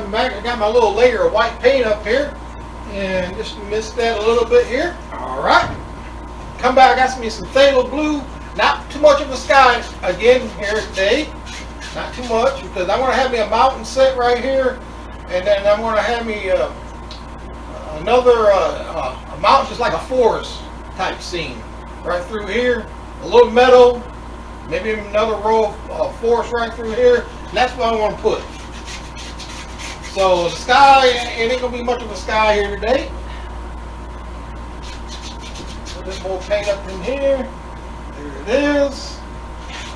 coming back. I got my little layer of white paint up here. And just mist that a little bit here. Alright. Come back, I got me some phthalo blue. Not too much of a sky again here today. Not too much, because I'm going to have me a mountain set right here. And then I'm going to have me another a mountain, just like a forest type scene. Right through here. A little meadow. Maybe another row of forest right through here. And that's what I want to put. So the sky, it ain't gonna be much of a sky here today. Put this whole paint up in here. There it is.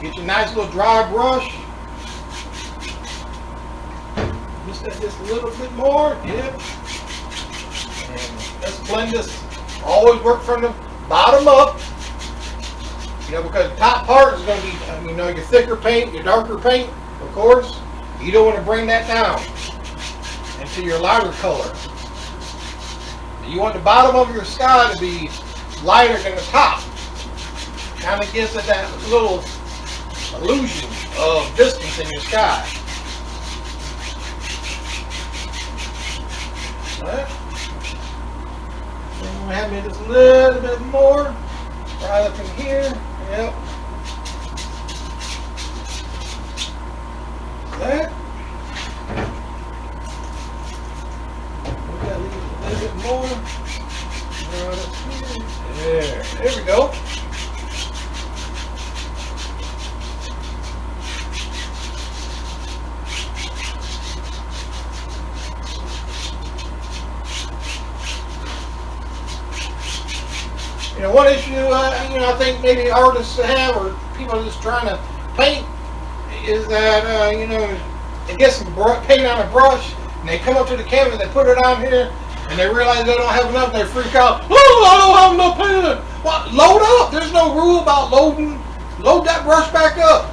Get your nice little dry brush. Mist that just a little bit more. Yep. And let's blend this. Always work from the bottom up. You know, because the top part is gonna be, you know, your thicker paint, your darker paint, of course. You don't want to bring that down into your lighter color. You want the bottom of your sky to be lighter than the top. Kind of gives it that little illusion of distance in your sky. Alright. I'm going to have me just a little bit more right up in here. Yep. That. A little bit more. Right up here. There we go. You know, one issue, I think maybe artists have, or people just trying to paint, is that, they get some paint on a brush, and they come up to the canvas, they put it on here, and they realize they don't have enough, and they freak out. Oh, I don't have enough paint. Well, load up. There's no rule about loading. Load that brush back up.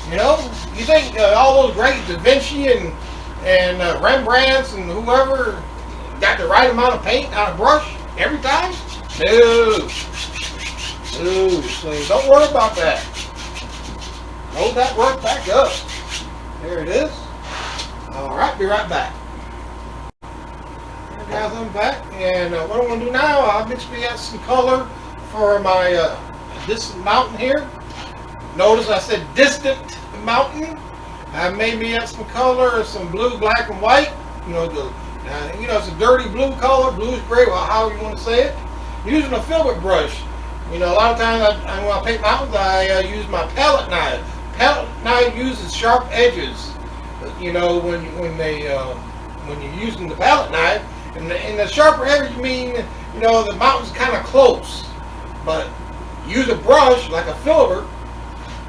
You know, you think all those great Da Vinci and Rembrandts and whoever got the right amount of paint on a brush every time? No. No. So don't worry about that. Load that brush back up. There it is. All right, be right back. Guys, I'm back, and what I'm going to do now, I'll mix me out some color for my distant mountain here. Notice I said distant mountain. I made me up some color, some blue, black, and white. It's a dirty blue color, bluish gray, well, however you want to say it. Using a filbert brush. A lot of times when I paint mountains, I use my palette knife. Palette knife uses sharp edges. When you're using the palette knife, and the sharper edge mean, the mountain's kind of close. But use a brush like a filbert,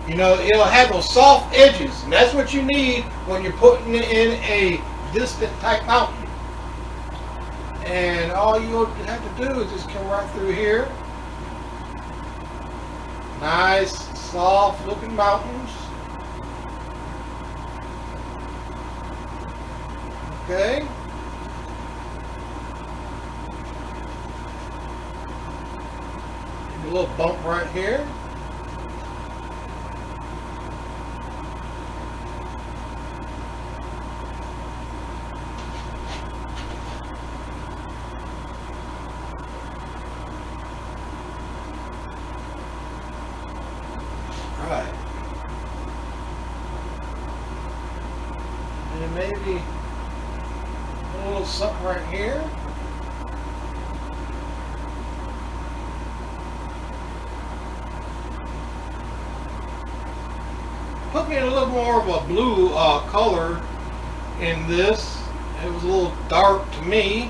it'll have those soft edges, and that's what you need when you're putting it in a distant type mountain. And all you have to do is just come right through here. Nice, soft looking mountains. Okay. A little bump right here. Right. And maybe a little something right here. Put me in a little more of a blue color in this. It was a little dark to me.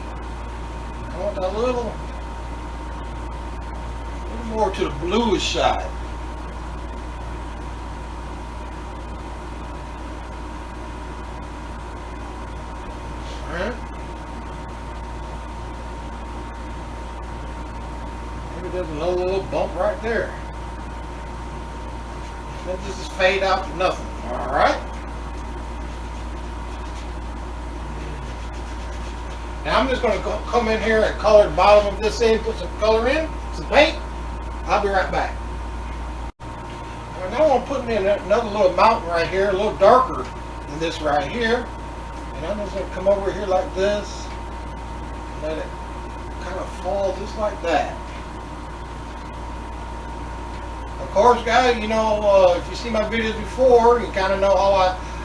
I want a little more to the bluish side. Alright. Maybe there's another little bump right there. Let this just fade out to nothing. Alright. Now I'm just going to come in here and color the bottom of this in, put some color in, some paint. I'll be right back. Now I want to put in another little mountain right here, a little darker than this right here. And I'm just going to come over here like this. Let it kind of fall just like that. Of course, guys, you know, if you see my videos before, you kind of know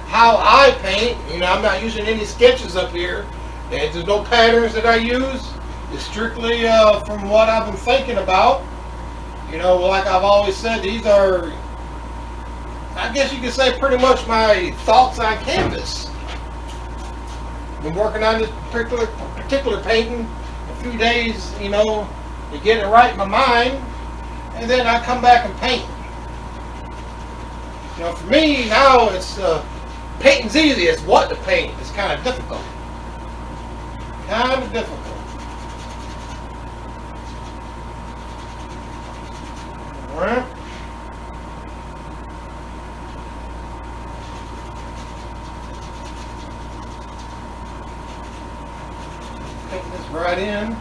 how I paint. You know, I'm not using any sketches up here. And there's no patterns that I use. It's strictly from what I've been thinking about. You know, like I've always said, these are, I guess you could say, pretty much my thoughts on canvas. Been working on this particular painting a few days, you know, to get it right in my mind, and then I come back and paint. You know, for me now, it's painting's easy. It's what to paint. It's kind of difficult. Kind of difficult. All right. Paint this right in.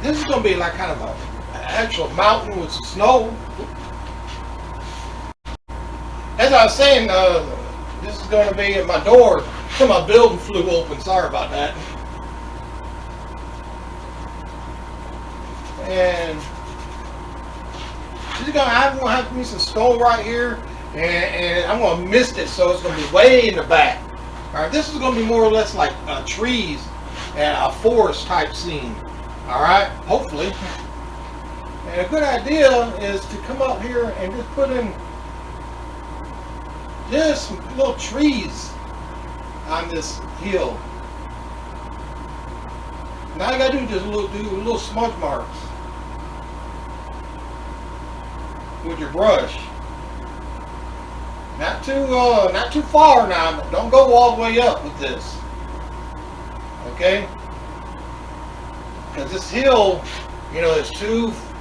This is going to be like kind of an actual mountain with some snow. As I was saying, this is going to be at my door. So my building flew open. Sorry about that. And I'm going to have me some snow right here, and I'm going to mist it, so it's going to be way in the back. All right, this is going to be more or less like trees and a forest type scene. All right, hopefully. And a good idea is to come up here and just put in just some little trees on this hill. Now I gotta do just do little smudge marks with your brush. Not too far now. Don't go all the way up with this. Okay? Because this hill, you know, is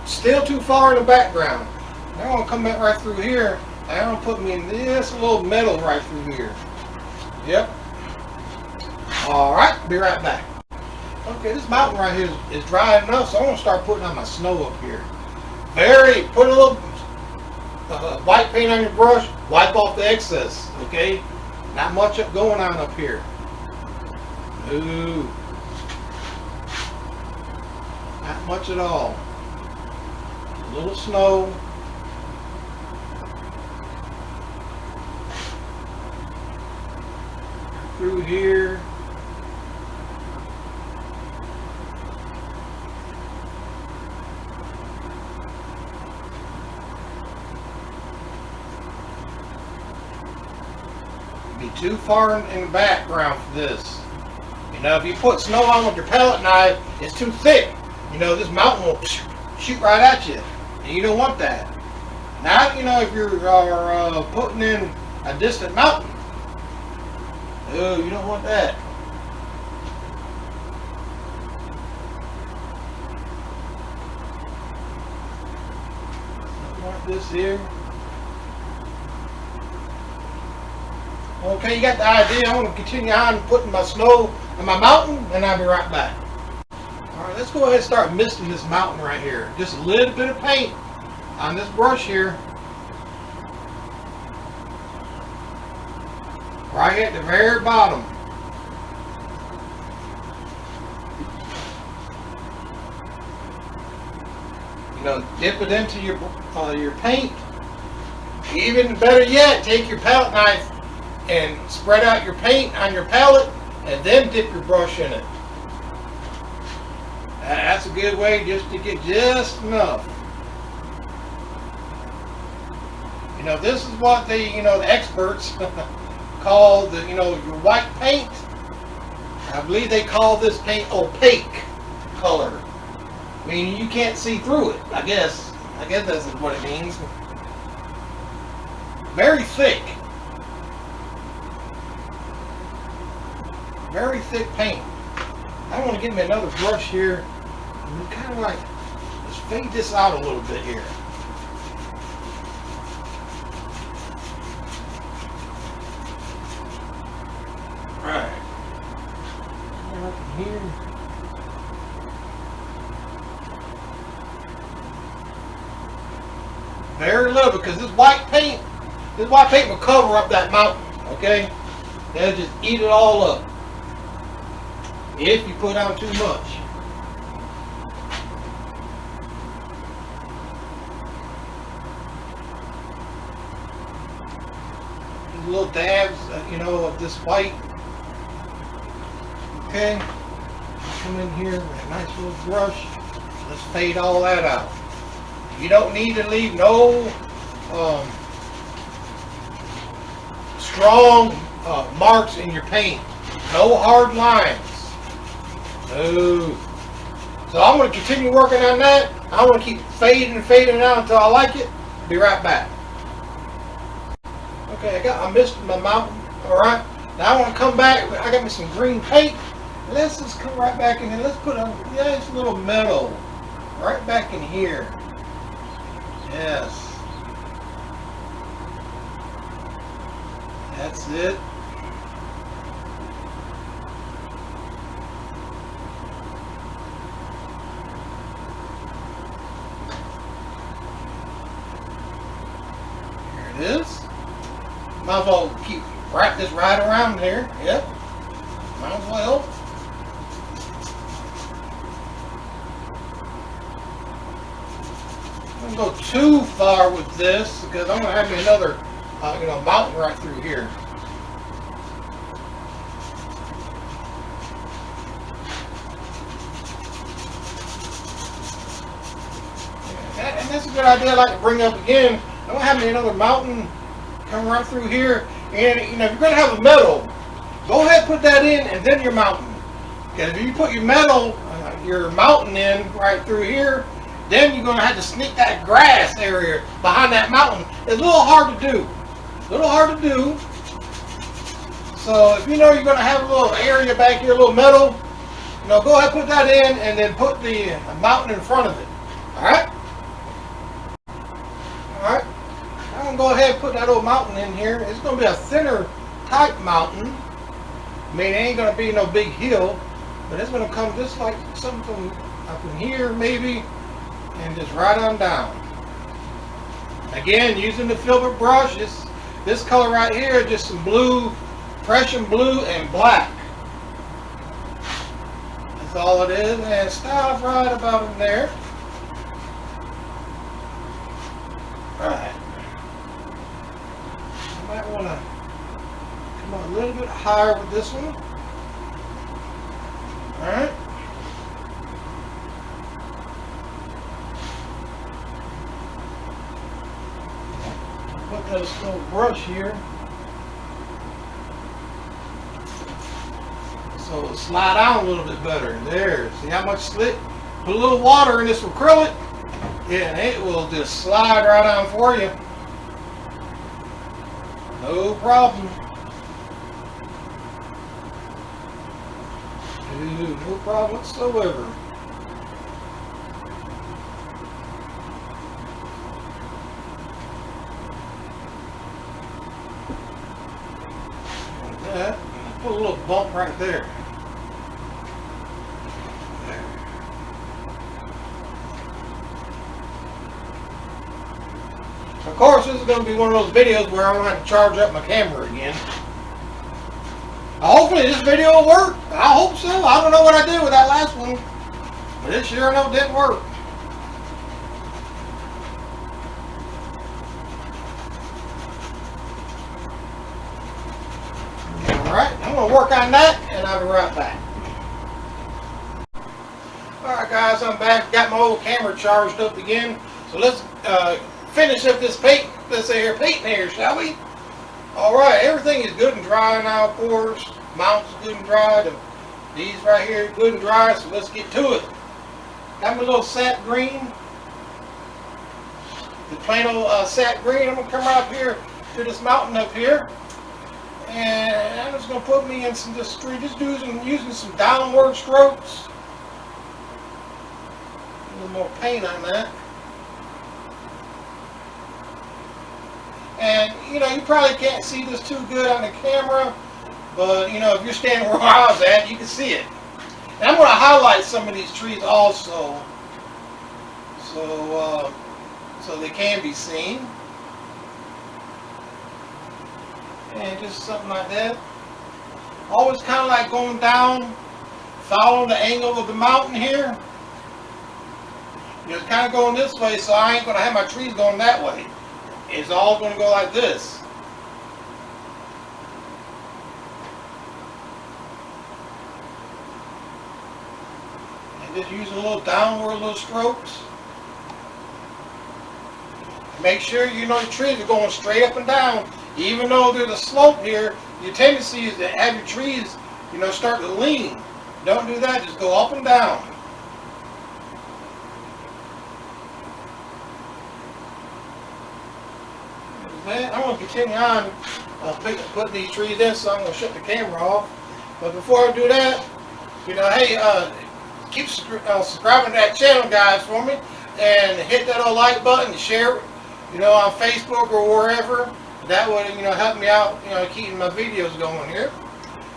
still too far in the background. Now I'm gonna come back right through here. And I'm gonna put me in this little meadow right through here. Yep. All right, be right back. Okay, this mountain right here is dry enough, so I'm gonna start putting on my snow up here. Put a little white paint on your brush. Wipe off the excess. Okay, not much going on up here. Ooh. Not much at all. A little snow. Through here. Be too far in the background for this. You know, if you put snow on with your palette knife, it's too thick. You know, this mountain will shoot right at you. And you don't want that. Now, you know, if you're putting in a distant mountain, oh, you don't want that. Something like this here. Okay, you got the idea. I'm going to continue on putting my snow on my mountain, and I'll be right back. Alright, let's go ahead and start misting this mountain right here. Just a little bit of paint on this brush here. Right at the very bottom. You know, dip it into your paint. Even better yet, take your palette knife and spread out your paint on your palette, and then dip your brush in it. That's a good way just to get just enough. You know, this is what the experts call your white paint. I believe they call this paint opaque color. I mean, you can't see through it. I guess that's what it means. Very thick. Very thick paint. I want to get me another brush here and kind of like let's fade this out a little bit here. Right. Up here. Very little, because this white paint will cover up that mountain, okay? They'll just eat it all up if you put on too much. These little dabs, of this white. Okay, come in here with a nice little brush. Let's fade all that out. You don't need to leave no strong marks in your paint. No hard lines. No. So I'm going to continue working on that. I'm going to keep fading it out until I like it. Be right back. Okay, I missed my mountain. Alright. Now I want to come back. I got me some green paint. Let's just come right back in here. Let's put a nice little meadow right back in here. Yes. That's it. Here it is. Might as well wrap this right around there. Yep. Might as well. I don't go too far with this because I'm going to have me another mountain right through here. And that's a good idea I'd like to bring up again. I'm going to have me another mountain come right through here. And if you're going to have a meadow, go ahead and put that in and then your mountain. Because if you put your mountain in right through here, then you're going to have to sneak that grass area behind that mountain. It's a little hard to do. So if you're going to have a little area back here, a little meadow, go ahead and put that in and then put the mountain in front of it. Alright? Alright. I'm going to go ahead and put that old mountain in here. It's going to be a thinner type mountain. I mean, it ain't going to be no big hill, but it's going to come just like something up in here maybe. And just right on down. Again, using the filbert brush, this color right here, just some blue, Prussian blue and black. That's all it is, and stop right about in there. Alright. I might want to come on a little bit higher with this one. Alright. Put this little brush here so it'll slide out a little bit better. There, see how much slick? Put a little water in this acrylic, yeah, and it will just slide right on for you. No problem. No problem whatsoever. That. Put a little bump right there. Of course, this is going to be one of those videos where I'm going to have to charge up my camera again. Hopefully this video will work. I hope so. I don't know what I did with that last one, but it sure enough didn't work. Alright, I'm going to work on that and I'll be right back. Alright guys, I'm back. Got my old camera charged up again. So let's finish up this paint. Let's say here painting here, shall we? Alright, everything is good and dry now, of course. Mountain's good and dry. These right here are good and dry, so let's get to it. Got my little sap green. The plain old sap green. I'm going to come right up here to this mountain up here. And I'm just going to put me in some just using some downward strokes. A little more paint on that. And you probably can't see this too good on the camera, but if you're standing where I was at, you can see it. And I'm going to highlight some of these trees also. So so they can be seen. And just something like that. Always kind of like going down, following the angle of the mountain here. It's kind of going this way, so I ain't going to have my trees going that way. It's all going to go like this. And just using a little downward little strokes. Make sure you know your trees are going straight up and down. Even though there's a slope here, your tendency is to have your trees, start to lean. Don't do that. Just go up and down. I'm going to continue on putting these trees in, so I'm going to shut the camera off. But before I do that, hey, keep subscribing to that channel, guys, for me, and hit that old like button, share it, on Facebook or wherever. That would, help me out, keeping my videos going here.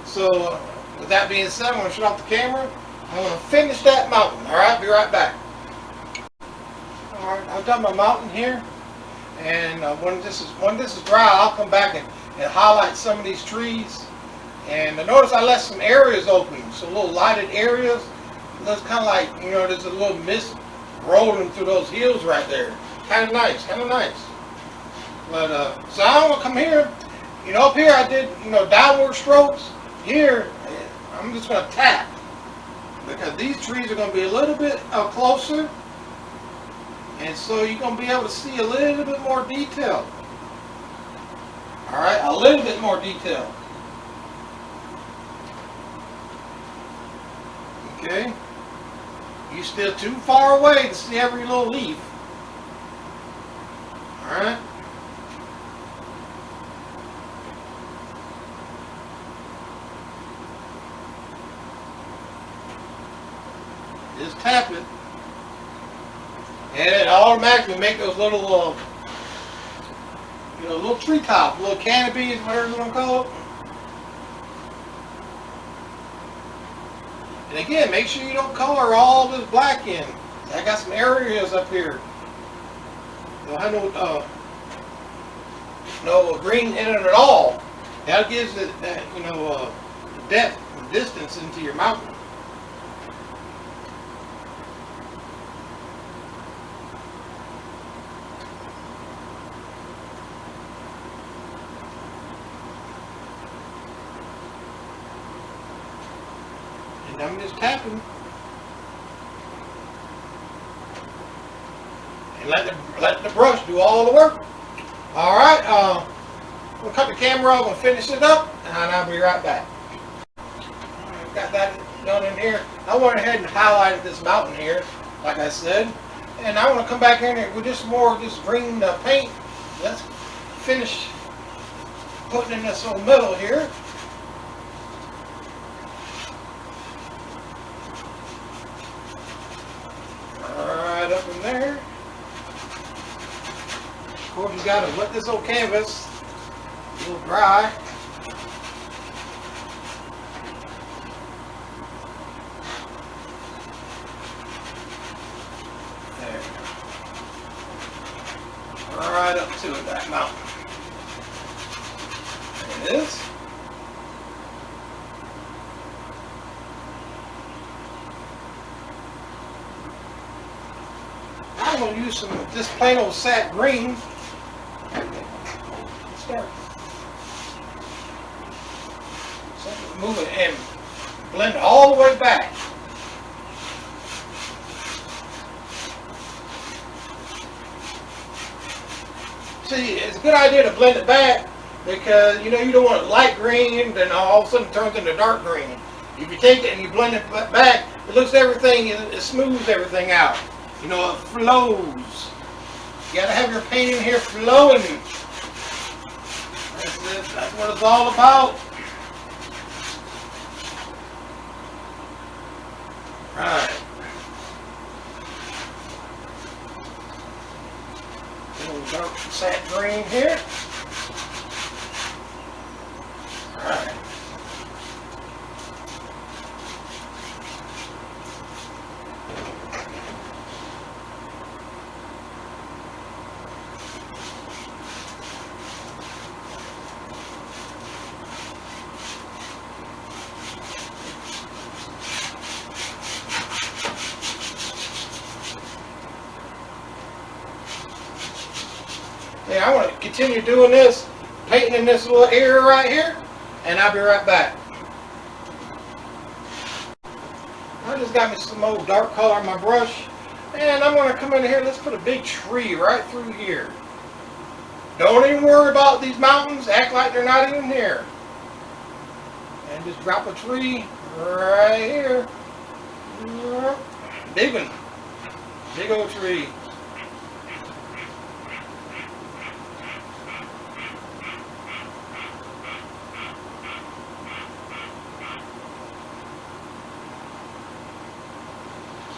So, with that being said, I'm going to shut off the camera. I'm going to finish that mountain. All right, be right back. All right, I've done my mountain here. And when this is dry, I'll come back and highlight some of these trees. And notice I left some areas open, some little lighted areas. Looks kind of like, there's a little mist rolling through those hills right there. Kind of nice, kind of nice. But, so I'm going to come here. Up here I did, downward strokes. Here, I'm just going to tap. Because these trees are going to be a little bit closer. And so you're going to be able to see a little bit more detail. Alright, a little bit more detail. Okay. You're still too far away to see every little leaf. Alright. Just tap it. And it automatically make those little, little treetop, little canopies, whatever you want to call it. And again, make sure you don't color all this black in. I got some areas up here. Don't have no green in it at all. That gives it that, depth and distance into your mountain. I'm just tapping. And let the brush do all the work. Alright, we'll cut the camera off and finish it up, and I'll be right back. Got that done in here. I went ahead and highlighted this mountain here, like I said. And I want to come back in here with just more green paint. Let's finish putting in this little middle here. Right up in there. Of course, you got to wet this old canvas a little dry. There. Right up to it, that mountain. There it is. I'm going to use some of this plain old sap green. Start. So move it and blend it all the way back. See, it's a good idea to blend it back because you don't want it light green and then all of a sudden it turns into dark green. If you take it and you blend it back, it looks it smooths everything out. It flows. You gotta have your paint in here flowing. That's it. That's what it's all about. Right. A little dark sap green here. Right. Yeah, I want to continue doing this, painting in this little area right here, and I'll be right back. I just got me some old dark color on my brush, and I'm going to come in here. Let's put a big tree right through here. Don't even worry about these mountains. Act like they're not even here. And just drop a tree right here. Big one. Big old tree.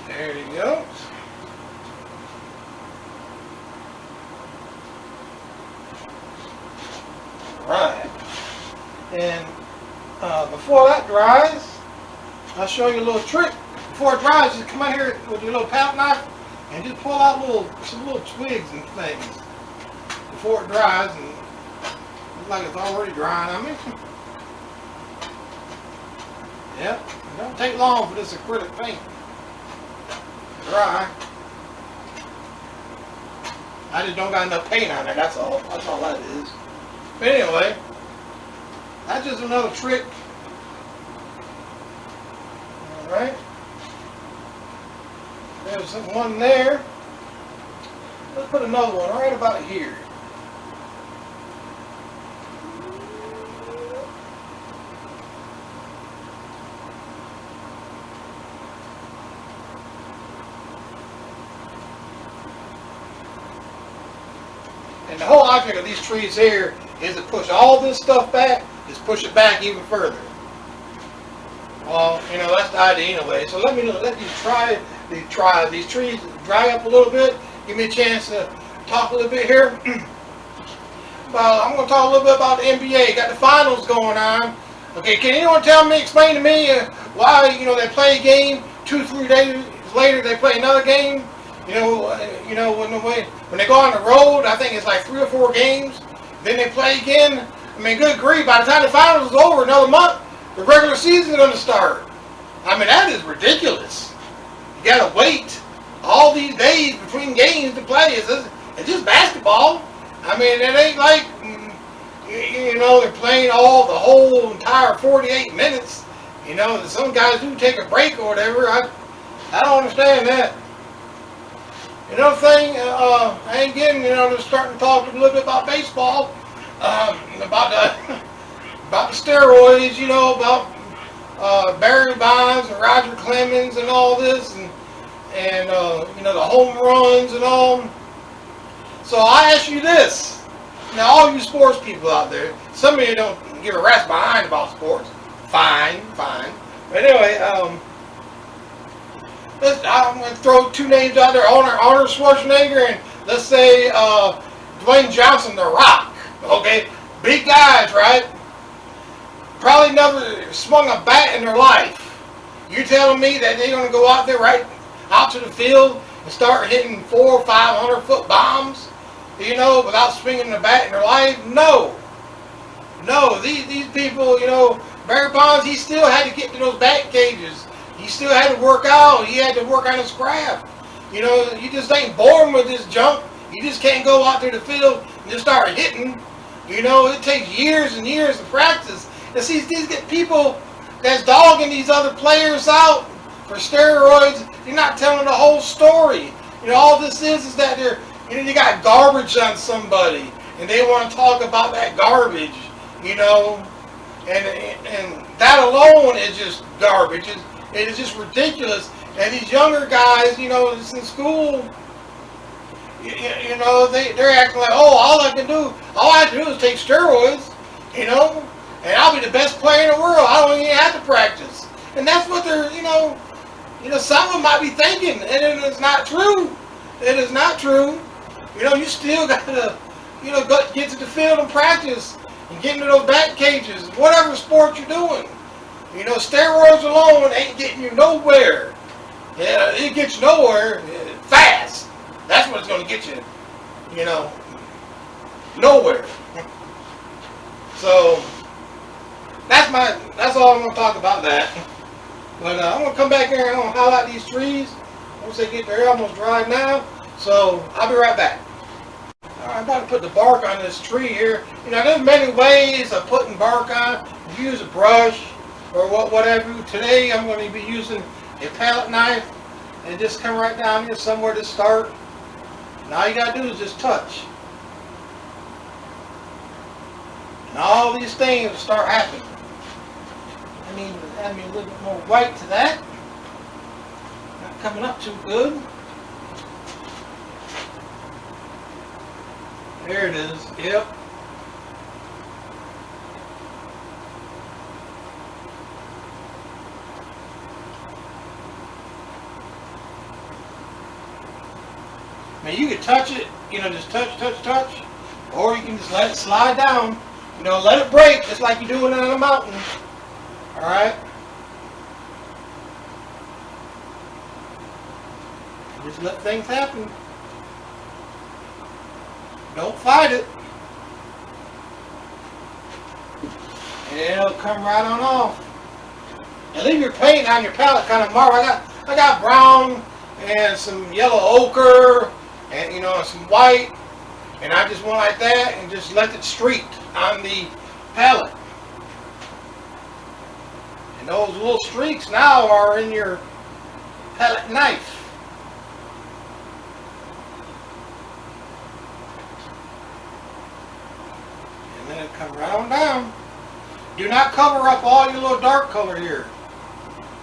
There you go. Right. And before that dries, I'll show you a little trick. Before it dries, just come out here with your little palette knife and just pull out some little twigs and things before it dries. And looks like it's already drying on me. Yep. It don't take long for this acrylic paint to dry. I just don't got enough paint on it. That's all. That's all that is. But anyway, that's just another trick. Alright. There's one there. Let's put another one right about here. And the whole object of these trees here is to push all this stuff back, just push it back even further. Well, you know, that's the idea anyway. So let these trees dry up a little bit. Give me a chance to talk a little bit here. I'm going to talk a little bit about the NBA. Got the finals going on. Okay, can anyone explain to me why, you know, they play a game, 2-3 days later they play another game? When they go on the road, I think it's like 3 or 4 games. Then they play again. I mean, good grief, by the time the finals is over, another month, the regular season is going to start. I mean, that is ridiculous. You got to wait all these days between games to play. It's just basketball. I mean, it ain't like, you know, they're playing the whole entire 48 minutes. You know, some guys do take a break or whatever. I don't understand that. Another thing, I ain't getting, you know, just starting to talk a little bit about baseball, about the steroids, you know, about Barry Bonds and Roger Clemens and all this, and you know, the home runs and all. So I ask you this, now all you sports people out there, some of you don't give a rat's behind about sports, fine. But anyway, I'm going to throw 2 names out there, Arnold Schwarzenegger and let's say Dwayne Johnson, The Rock. Okay, big guys, right? Probably never swung a bat in their life. You telling me that they're going to go out there right out to the field and start hitting 400 or 500 foot bombs, you know, without swinging the bat in their life? No. These people, you know, Barry Bonds, he still had to get to those bat cages. He still had to work out. He had to work on his craft. You know, you just ain't born with this junk. You just can't go out there to the field and just start hitting. You know, it takes years and years of practice. And see, these people that's dogging these other players out for steroids, you're not telling the whole story. You know, all this is that you got garbage on somebody, and they want to talk about that garbage. You know, and that alone is just garbage. It is just ridiculous. And these younger guys, you know, that's in school, you know, they're acting like, oh, all I have to do is take steroids, you know, and I'll be the best player in the world. I don't even have to practice. And that's what they're, you know, some of them might be thinking, and it is not true. It is not true. You know, you still got to, you know, get to the field and practice and get into those bat cages, whatever sport you're doing. You know, steroids alone ain't getting you nowhere. Yeah, it gets you nowhere fast. That's what it's going to get you, you know, nowhere. So, that's all I'm going to talk about that. But I'm going to come back here and I'm going to highlight these trees. Once they get there, almost dry now. So, I'll be right back. All right. I'm about to put the bark on this tree here. You know, there's many ways of putting bark on. You use a brush or whatever. Today I'm going to be using a palette knife and just come right down here somewhere to start. And all you got to do is just touch. And all these things will start happening. I mean, add me a little bit more white to that. Not coming up too good. There it is. Yep. Now you can touch it, you know, just touch, or you can just let it slide down. You know, let it break just like you're doing it on a mountain. All right. Just let things happen. Don't fight it. And it'll come right on off. And leave your paint on your palette kind of marble. I got brown and some yellow ochre and, you know, some white. And I just went like that and just left it streaked on the palette. And those little streaks now are in your palette knife. And then it comes right on down. Do not cover up all your little dark color here.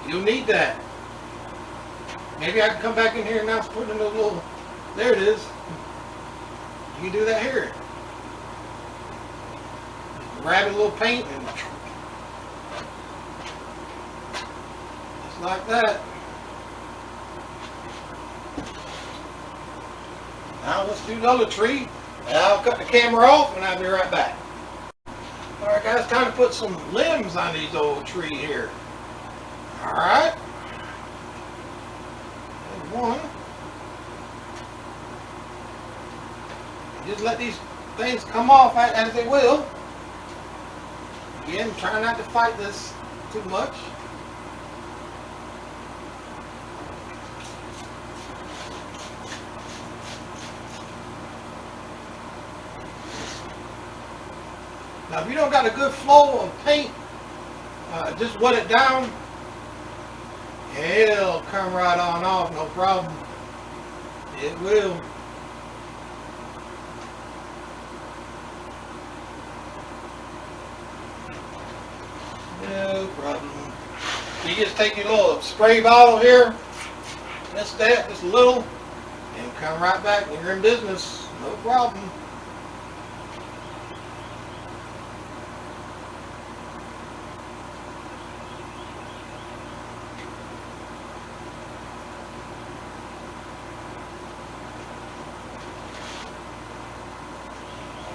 You'll need that. Maybe I can come back in here and now put in a little, there it is. You can do that here. Grab a little paint and just like that. Now let's do the other tree. And I'll cut the camera off and I'll be right back. Alright guys, time to put some limbs on these old tree here. Alright. One. Just let these things come off as they will. Again, try not to fight this too much. Now if you don't got a good flow of paint, just wet it down. It'll come right on off, no problem. It will. No problem. You just take your little spray bottle here, just that, just a little, and come right back and you're in business. No problem.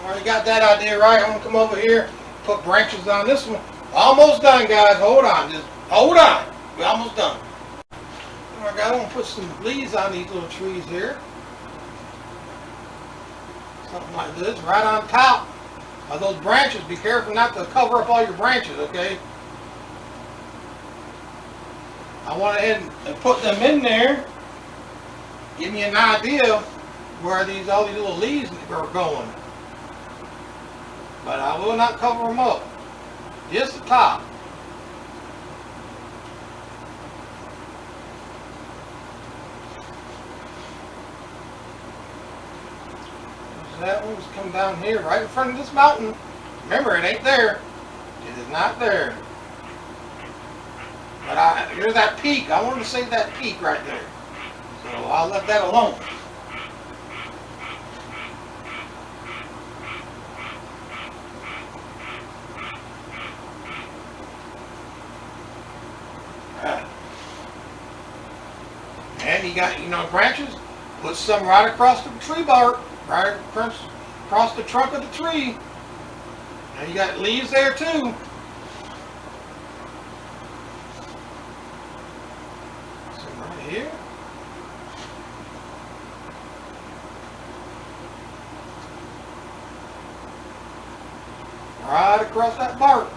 Already got that idea right. I'm going to come over here, put branches on this one. Almost done, guys. Hold on. Just hold on. We're almost done. Alright, guys. I'm going to put some leaves on these little trees here. Something like this. Right on top of those branches. Be careful not to cover up all your branches, okay? I went ahead and put them in there. Give me an idea where all these little leaves are going. But I will not cover them up. Just the top. That one's come down here right in front of this mountain. Remember, it ain't there. It is not there. But here's that peak. I wanted to save that peak right there. So I'll let that alone. And you got, you know, branches, put some right across the tree bark, right across the trunk of the tree. And you got leaves there too. Some right here. Right across that bark.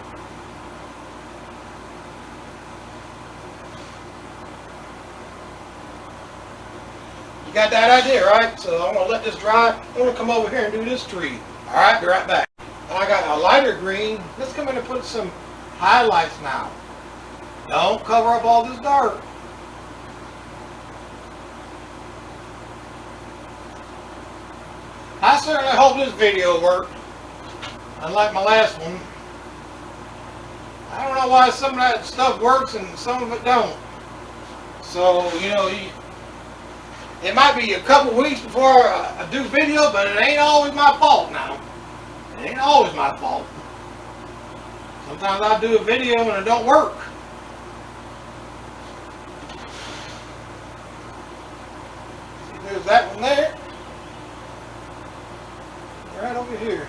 got that idea, right? So I'm gonna let this dry. I'm gonna come over here and do this tree. All right, be right back. I got a lighter green. Let's come in and put some highlights now. Don't cover up all this dark. I certainly hope this video worked. Unlike my last one. I don't know why some of that stuff works and some of it don't. So, you know, it might be a couple weeks before I do video, but it ain't always my fault now. It ain't always my fault. Sometimes I do a video and it don't work. See, there's that one there. Right over here.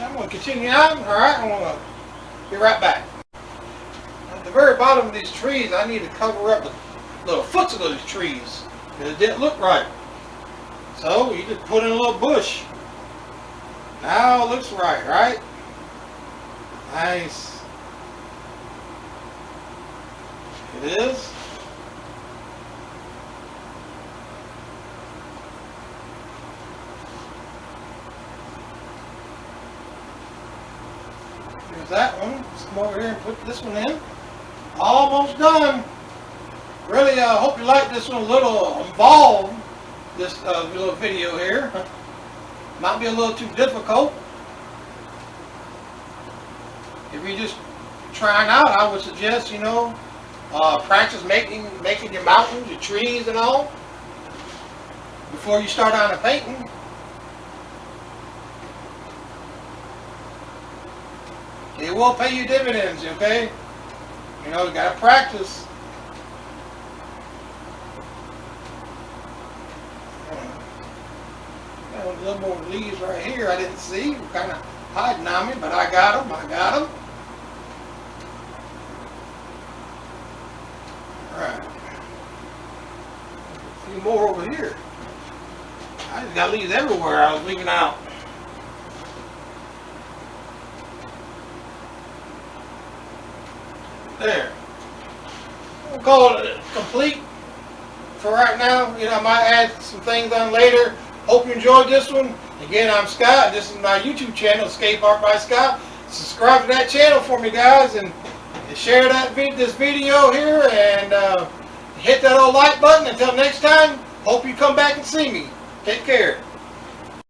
I'm going to continue on. Alright, I'm going to be right back. At the very bottom of these trees, I need to cover up the little foots of those trees because it didn't look right. So you just put in a little bush. Now it looks right, right? Nice. It is. Here's that one. Let's come over here and put this one in. Almost done. Really, I hope you like this one a little involved. This little video here. Might be a little too difficult. If you're just trying out, I would suggest, you know, practice making your mountains, your trees and all before you start on a painting. It will pay you dividends, okay? You know, you gotta practice. Got a little more leaves right here I didn't see. They're kind of hiding on me, but I got them. I got them. Alright. A few more over here. I just got leaves everywhere I was leaving out. There. We'll call it complete for right now. You know, I might add some things on later. Hope you enjoyed this one. Again, I'm Scott. This is my YouTube channel, Escape Art by Scott. Subscribe to that channel for me, guys, and share this video here, and hit that old like button. Until next time, hope you come back and see me. Take care.